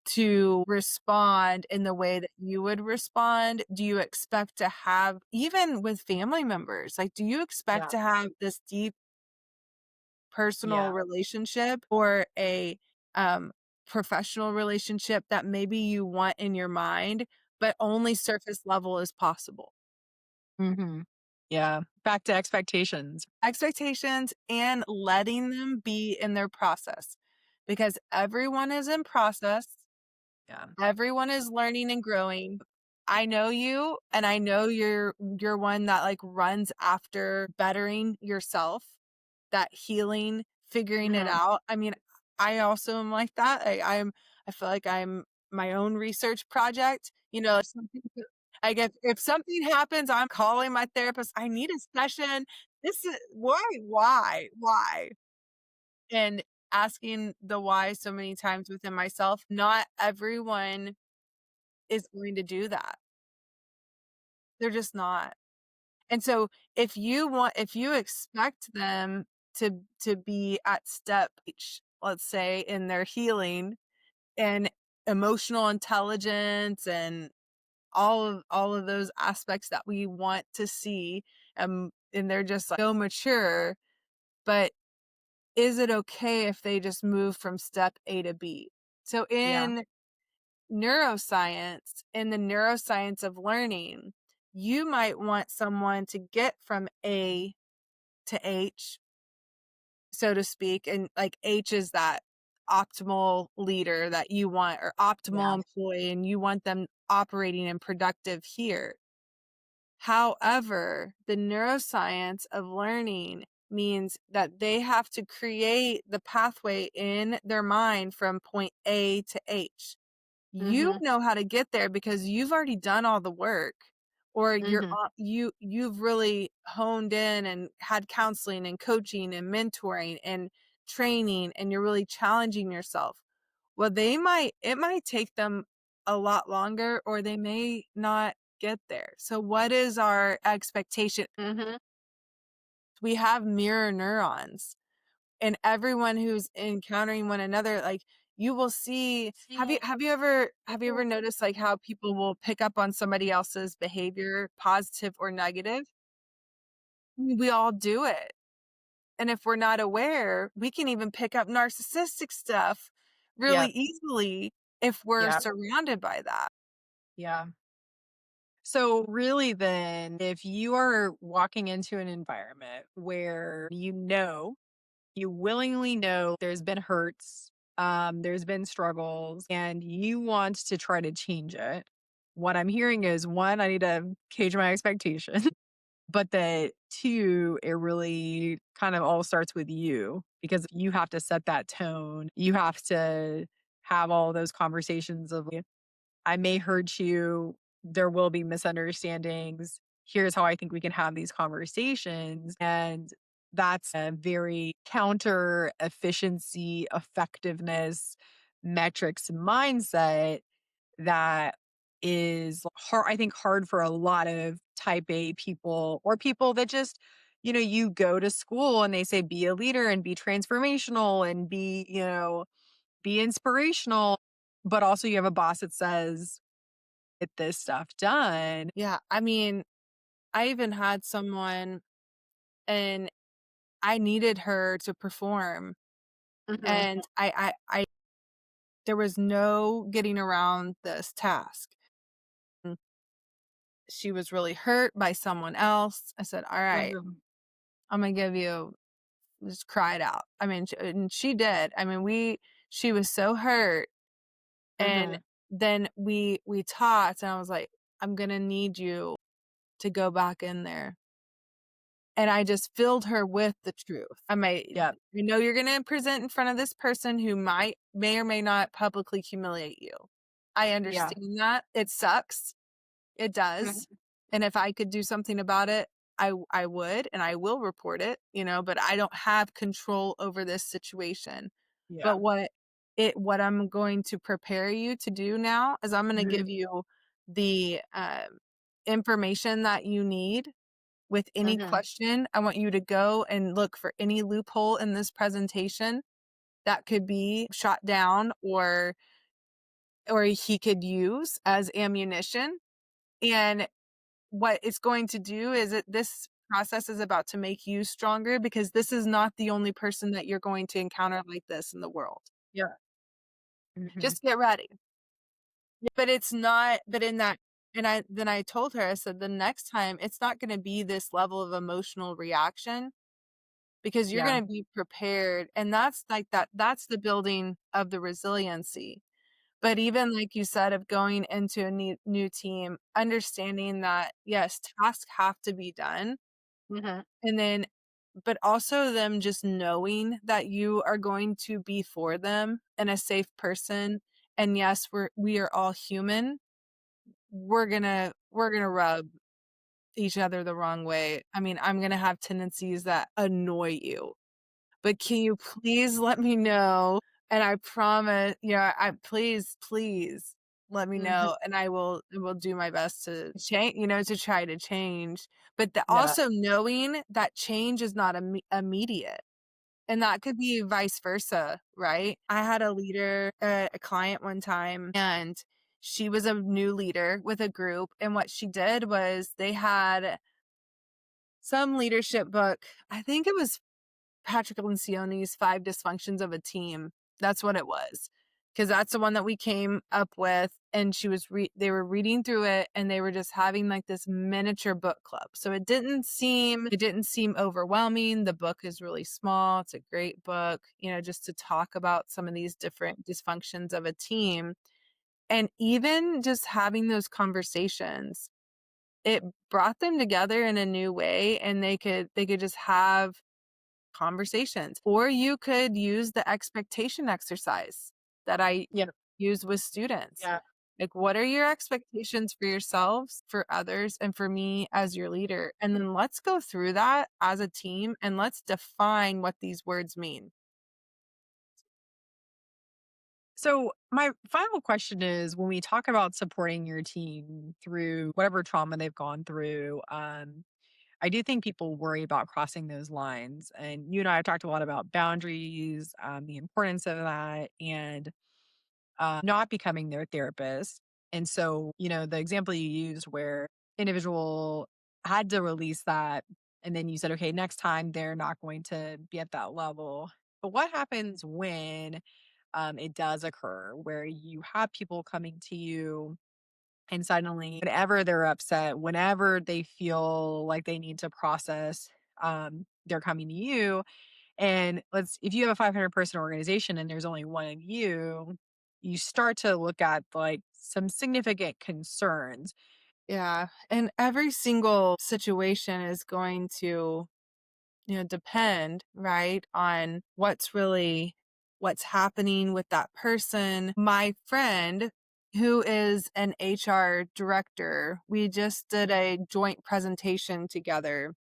to respond in the way that you would respond? Do you expect to have, even with family members, like, do you expect Yeah. to have this deep personal Yeah. relationship or a um, professional relationship that maybe you want in your mind, but only surface level is possible? Mhm. Yeah. Back to expectations. Expectations and letting them be in their process, because everyone is in process. Yeah. Everyone is learning and growing. I know you, and I know you're one that, like, runs after bettering yourself, that healing, figuring it Mhm. out. I mean, I also am like that. I feel like I'm my own research project. If something like, if something happens, I'm calling my therapist, "I need a session. This is why, why?" And asking the why so many times within myself. Not everyone is going to do that. They're just not. And so if you expect them to be at step each, let's say, in their healing and emotional intelligence and all of those aspects that we want to see, and they're just like so mature, but is it okay if they just move from step A to B? So Yeah. in the neuroscience of learning, you might want someone to get from A to H, so to speak. And like H is that optimal leader that you want, or optimal Yeah. employee, and you want them operating and productive here. However, the neuroscience of learning means that they have to create the pathway in their mind from point A to H. You Mhm. know how to get there because you've already done all the work, or Mhm. you've really honed in and had counseling and coaching and mentoring and training, and you're really challenging yourself. Well, it might take them a lot longer, or they may not get there. So what is our expectation? Mhm. We have mirror neurons, and everyone who's encountering one another, like, you will see. Have you ever noticed, like, how people will pick up on somebody else's behavior, positive or negative? We all do it. And if we're not aware, we can even pick up narcissistic stuff really Yep. easily if we're Yeah. surrounded by that. Yeah. So really then, if you are walking into an environment where you willingly know there's been hurts, there's been struggles, and you want to try to change it, what I'm hearing is one, I need to cage my expectation, but that two, it really kind of all starts with you because you have to set that tone. You have to have all those conversations of I may hurt you. There will be misunderstandings. Here's how I think we can have these conversations. And that's a very counter efficiency, effectiveness, metrics mindset that is hard, I think hard for a lot of type A people or people that just, you go to school and they say be a leader and be transformational and be inspirational. But also you have a boss that says, get this stuff done. Yeah, I mean, I even had someone, and I needed her to perform, Mhm. and I there was no getting around this task. Mm, she was really hurt by someone else. I said, "All right, Mhm. I'm gonna give you," just cry it out. I mean, and she did. I mean, she was so hurt, and Mhm. then we talked, and I was like, "I'm gonna need you to go back in there." And I just filled her with the truth. Yeah. I know you're gonna present in front of this person who may or may not publicly humiliate you. I Yeah. understand that. It sucks. It does. Mhm. And if I could do something about it, I would, and I will report it, but I don't have control over this situation. Yeah. But what I'm going to prepare you to do now is I'm gonna give Mhm. you the information that you need with any Mhm. question. I want you to go and look for any loophole in this presentation that could be shot down or he could use as ammunition. And what it's going to do is this process is about to make you stronger because this is not the only person that you're going to encounter like this in the world. Yeah. Mhm. Just get ready. But it's not, but in that, and I told her, I said, the next time it's not going to be this level of emotional reaction because you're Yeah. going to be prepared. And that's like that's the building of the resiliency. But even like you said, of going into a new team, understanding that yes, tasks have to be done. Mhm. And then, but also them just knowing that you are going to be for them and a safe person. And yes, we are all human. We're gonna rub each other the wrong way. I mean, I'm gonna have tendencies that annoy you. But can you please let me know? And I promise, yeah, I please let me Mhm. know, and I will do my best to change, to try to change. But Yeah. also knowing that change is not immediate. And that could be vice versa, right? I had a leader, a client one time, and she was a new leader with a group. And what she did was they had some leadership book. I think it was Patrick Lencioni's 5 Dysfunctions of a Team. That's what it was. Because that's the one that we came up with, and they were reading through it, and they were just having like this miniature book club. So it didn't seem overwhelming. The book is really small. It's a great book, just to talk about some of these different dysfunctions of a team. And even just having those conversations, it brought them together in a new way, and they could just have conversations. Or you could use the expectation exercise that I Yeah. use with students. Yeah. Like, what are your expectations for yourselves, for others, and for me as your leader? And then let's go through that as a team and let's define what these words mean. So, my final question is when we talk about supporting your team through whatever trauma they've gone through, I do think people worry about crossing those lines. And you and I have talked a lot about boundaries, the importance of that, and not becoming their therapist. And so, the example you used where individual had to release that, and then you said, okay, next time they're not going to be at that level. But what happens when it does occur where you have people coming to you and suddenly, whenever they're upset, whenever they feel like they need to process, they're coming to you. And if you have a 500-person organization and there's only one of you, you start to look at like some significant concerns. Yeah. And every single situation is going to depend, right, on what's happening with that person. My friend who is an HR director, we just did a joint presentation together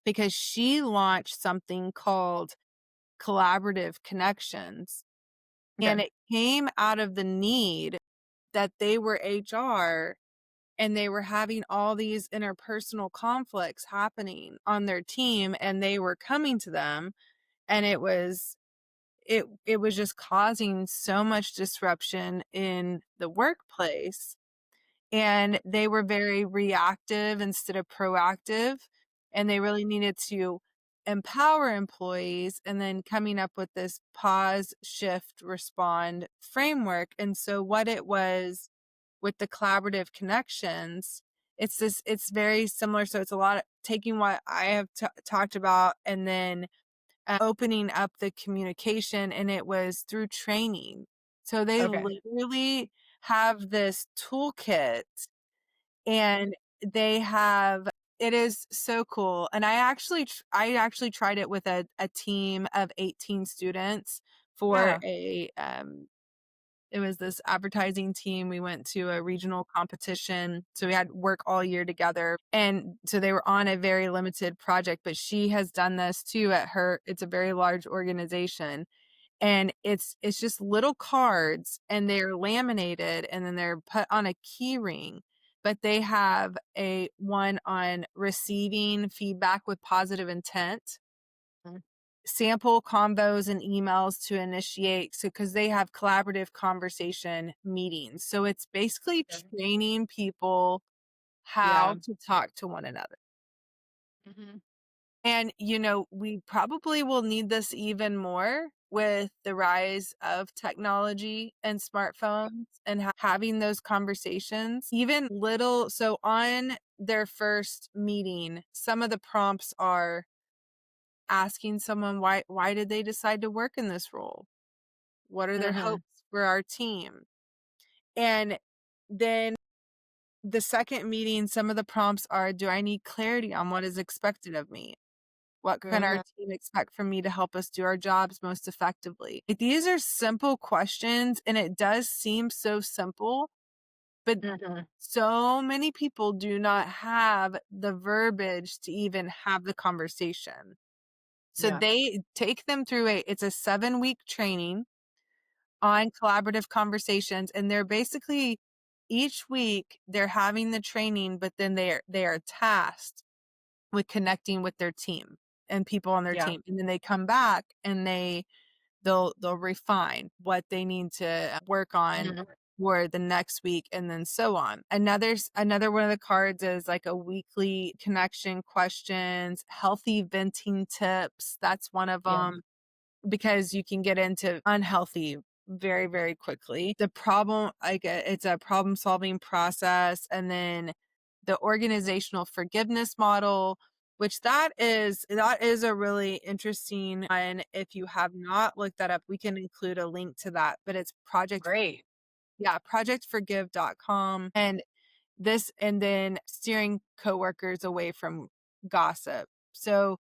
because she launched something called Collaborative Connections. Okay. And it came out of the need that they were HR and they were having all these interpersonal conflicts happening on their team, and they were coming to them, and it was just causing so much disruption in the workplace, and they were very reactive instead of proactive, and they really needed to empower employees, and then coming up with this pause, shift, respond framework. And so what it was with the collaborative connections, it's very similar. So it's a lot of taking what I have talked about and then opening up the communication, and it was through training. So they Okay. literally have this toolkit, and they have it is so cool. And I actually tried it with a team of 18 students for Yeah. a it was this advertising team. We went to a regional competition. So we had work all year together. And so they were on a very limited project, but she has done this too it's a very large organization. and it's just little cards, and they're laminated, and then they're put on a key ring, but they have a one on receiving feedback with positive intent, Mm. sample combos and emails to initiate, so because they have collaborative conversation meetings, so it's basically Yeah. training people Yeah. how to talk to one another. Mhm. And, we probably will need this even more with the rise of technology and smartphones and having those conversations. Even little, so on their first meeting, some of the prompts are asking someone why did they decide to work in this role? What are their Mhm. hopes for our team? And then the second meeting, some of the prompts are, do I need clarity on what is expected of me? What can our Mhm. team expect from me to help us do our jobs most effectively? Like, these are simple questions, and it does seem so simple, but Mhm. so many people do not have the verbiage to even have the conversation. So Yeah. they take them through it's a 7-week training on collaborative conversations, and they're basically each week they're having the training, but then they are tasked with connecting with their team and people on their Yeah. team. And then they come back and they'll refine what they need to work on Mhm. for the next week, and then so on. Another one of the cards is like a weekly connection questions, healthy venting tips. That's one of Yeah. them, because you can get into unhealthy very, very quickly. The problem, it's a problem solving process. And then the organizational forgiveness model, which that is a really interesting one. If you have not looked that up, we can include a link to that, but it's Great. projectforgive.com. And then steering coworkers away from gossip. So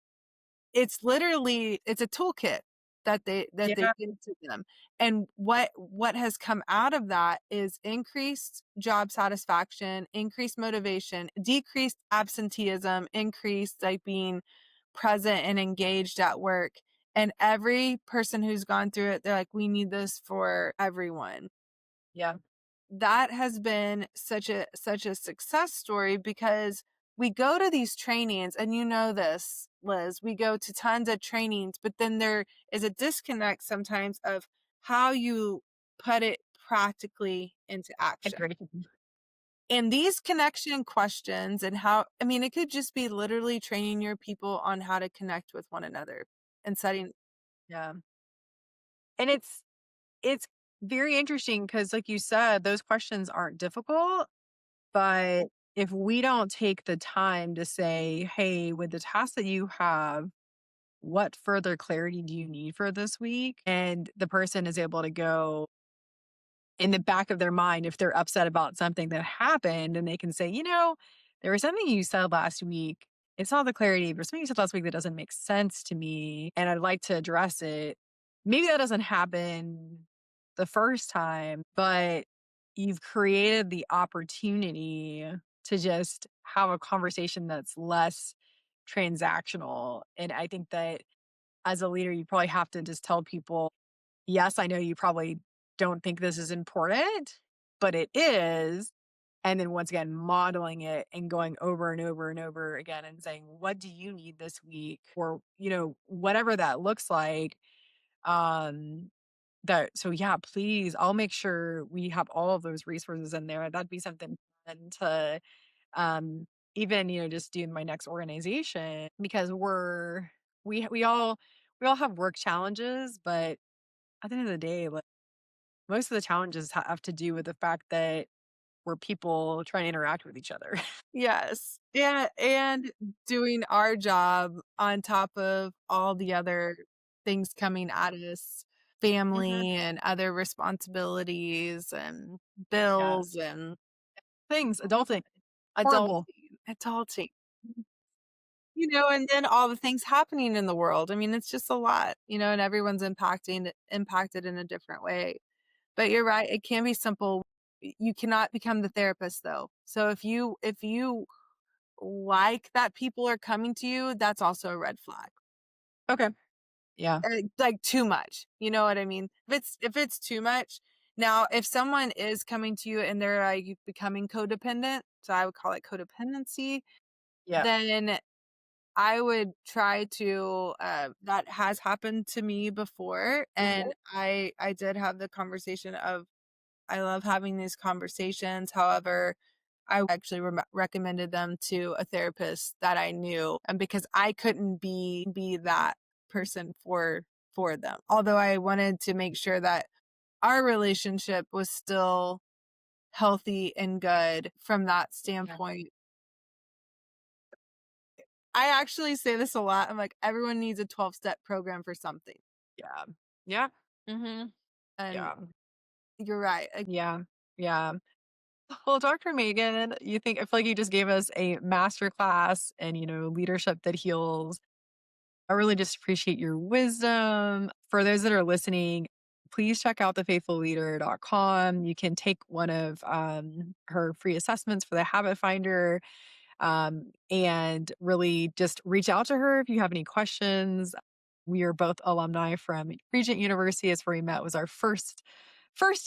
it's a toolkit that they Yeah. give to them. And what has come out of that is increased job satisfaction, increased motivation, decreased absenteeism, increased like being present and engaged at work. And every person who's gone through it, they're like, we need this for everyone. Yeah. That has been such a success story, because we go to these trainings, and you know this, Liz, we go to tons of trainings, but then there is a disconnect sometimes of how you put it practically into action. Agree. And these connection questions, and how, I mean, it could just be literally training your people on how to connect with one another and setting. Yeah. And it's very interesting because, like you said, those questions aren't difficult, but if we don't take the time to say, "Hey, with the task that you have, what further clarity do you need for this week?" And the person is able to go in the back of their mind, if they're upset about something that happened, and they can say, there was something you said last week. It's not the clarity, but something you said last week that doesn't make sense to me, and I'd like to address it. Maybe that doesn't happen the first time, but you've created the opportunity to just have a conversation that's less transactional. And I think that as a leader, you probably have to just tell people, yes, I know you probably don't think this is important, but it is. And then once again, modeling it and going over and over and over again and saying, what do you need this week? Or, whatever that looks like. Um, so yeah, please, I'll make sure we have all of those resources in there. That'd be something fun to um even, just do in my next organization, because we all have work challenges, but at the end of the day, like, most of the challenges have to do with the fact that we're people trying to interact with each other. Yes. Yeah, and doing our job on top of all the other things coming at us, Mhm. family and other responsibilities and Yeah. bills and Things, adulting, horrible. adulting, and then all the things happening in the world. I mean, it's just a lot, and everyone's impacted in a different way. But you're right, it can be simple. You cannot become the therapist, though. So if you like that people are coming to you, that's also a red flag. Okay. Yeah. like too much. You know what I mean? If it's too much, now if someone is coming to you and they're like becoming codependent, so I would call it codependency, Yeah. then I would try to that has happened to me before, and I did have the conversation of I love having these conversations. However, I actually recommended them to a therapist that I knew, and because I couldn't be that person for them. Although I wanted to make sure that our relationship was still healthy and good from that Yeah. standpoint. I actually say this a lot. I'm like, everyone needs a 12-step program for something. Yeah. Yeah. Mhm. And Yeah. you're right. Yeah. Yeah. Well, Dr. Megan, I feel like you just gave us a master class in, leadership that heals. I really just appreciate your wisdom. For those that are listening, please check out thefaithfulleader.com. You can take one of her free assessments for the habit finder, and really just reach out to her if you have any questions. We are both alumni from Regent University. It's where we met. Was our first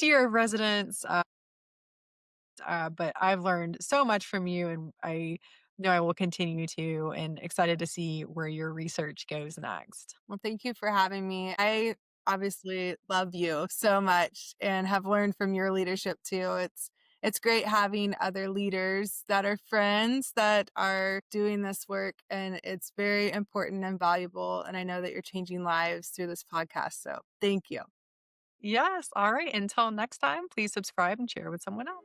year of residence. But I've learned so much from you, and I know I will continue to, and excited to see where your research goes next. Well, thank you for having me. I obviously love you so much and have learned from your leadership too. It's great having other leaders that are friends that are doing this work, and it's very important and valuable, and I know that you're changing lives through this podcast. So, thank you. Yes. All right. Until next time, please subscribe and share with someone else.